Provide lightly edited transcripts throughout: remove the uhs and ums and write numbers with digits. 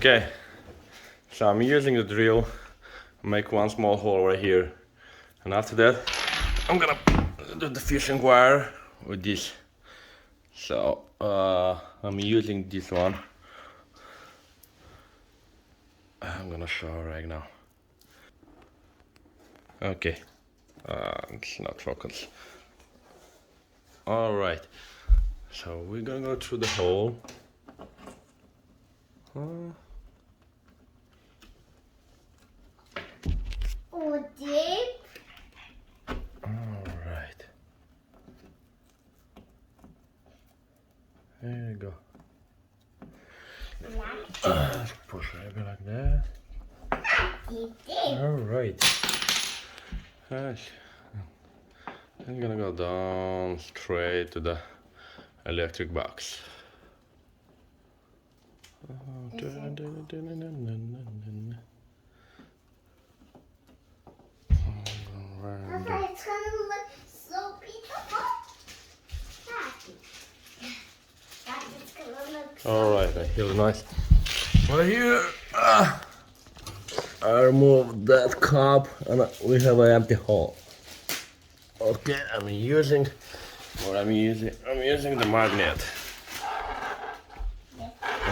Okay, so I'm using the drill, make one small hole right here, and after that I'm gonna do the fishing wire with this. So I'm using this one. I'm gonna show right now. Okay, it's not focused. All right, so we're gonna go through the hole. Oh, deep. All right, there you go. Push it like that. Deep. All right. Gosh. I'm gonna go down straight to the electric box. Papa, it's gonna look so beautiful. That is gonna look so All right, I feel nice. Right here, I removed that cup and we have an empty hole. Okay, I'm using the magnet.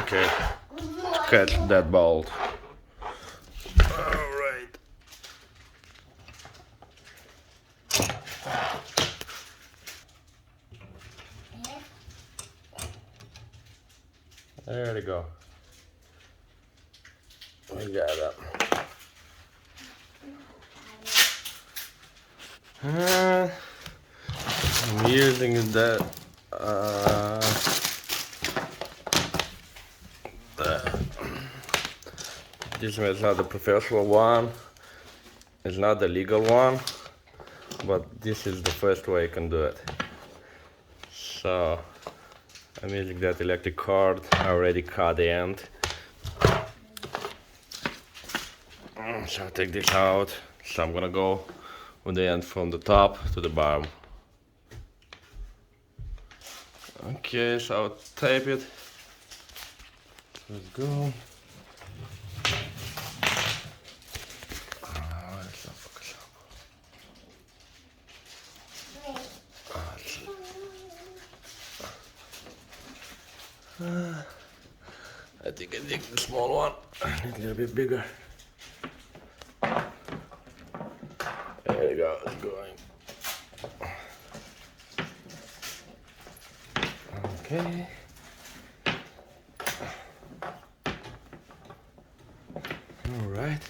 Okay, catch that bolt. All right. There we go. We got it. I'm using that. This one is not the professional one. It's not the legal one, but this is the first way I can do it. So I'm using that electric cord. I already cut the end. So I'll take this out. So I'm gonna go with the end from the top to the bottom. Okay, so I'll tape it. Let's go. It's not focusing. I think I dig the small one. I need a little bit bigger. There you go, it's going. Okay. All right.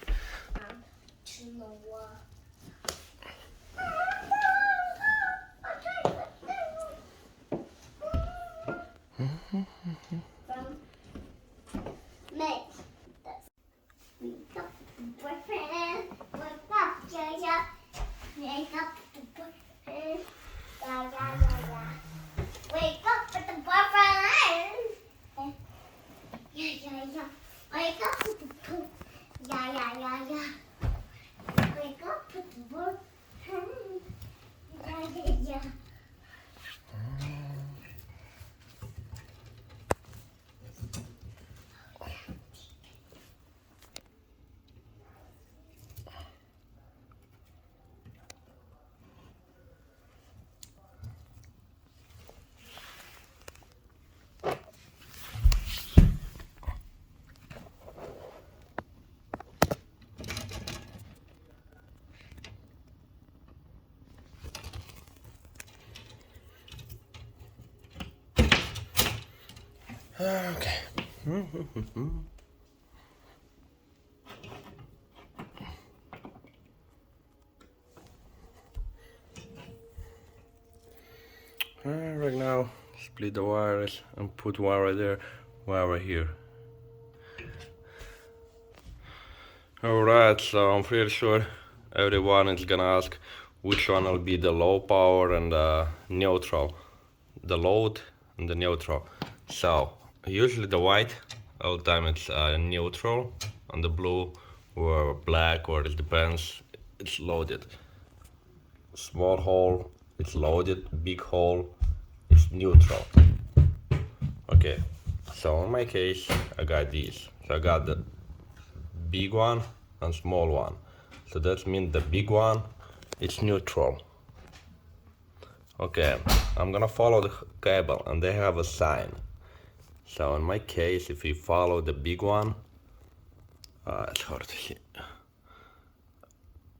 Next. Wake up the boyfriend. Wake up, yeah. Wake up the boyfriend. Yeah. Wake up with the boyfriend. Yeah. Wake up with the boyfriend. Yeah. Wake up with the boyfriend. Yeah. Okay. Right now, split the wires and put wire right there, wire right here. Alright, so I'm pretty sure everyone is gonna ask which one will be the low power and the neutral. The load and the neutral. So, usually the white, all the time it's neutral, and the blue or black, or it depends, it's loaded. Small hole, it's loaded, big hole, it's neutral. Okay, so in my case, I got these. So So I got the big one and small one. So that means the big one is neutral. Okay, I'm gonna follow the cable and they have a sign. So in my case, if you follow the big one, it's hard to see.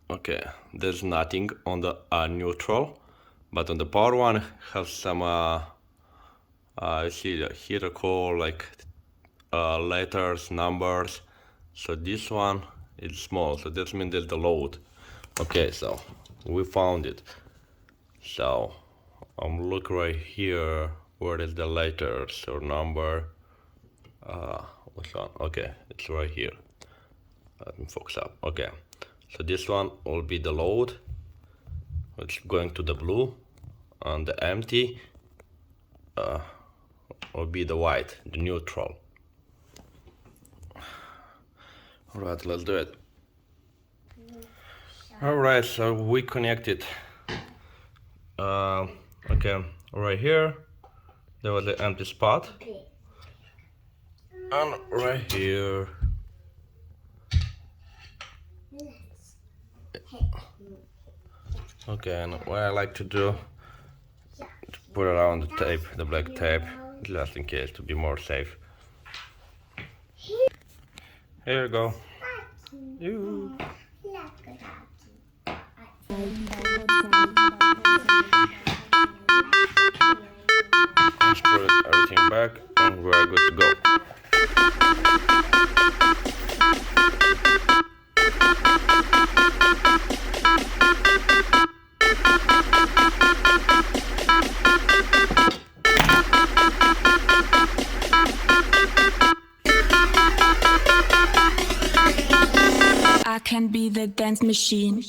Okay, there's nothing on the neutral, but on the power one has some you see here the call like letters, numbers. So this one is small, so that means there's the load. Okay, so we found it. So I'm looking right here where is the letters or number. Which one? Okay, it's right here. Let me focus up. Okay, so this one will be the load. It's going to the blue, and the empty will be the white, the neutral. Alright, let's do it. Alright, so we connected. Okay, right here there was the empty spot, and right here okay, and what I like to do to put it on the tape, the black tape, just in case to be more safe. Here you go. You. Let's put everything back and we're good to go. I can be the dance machine.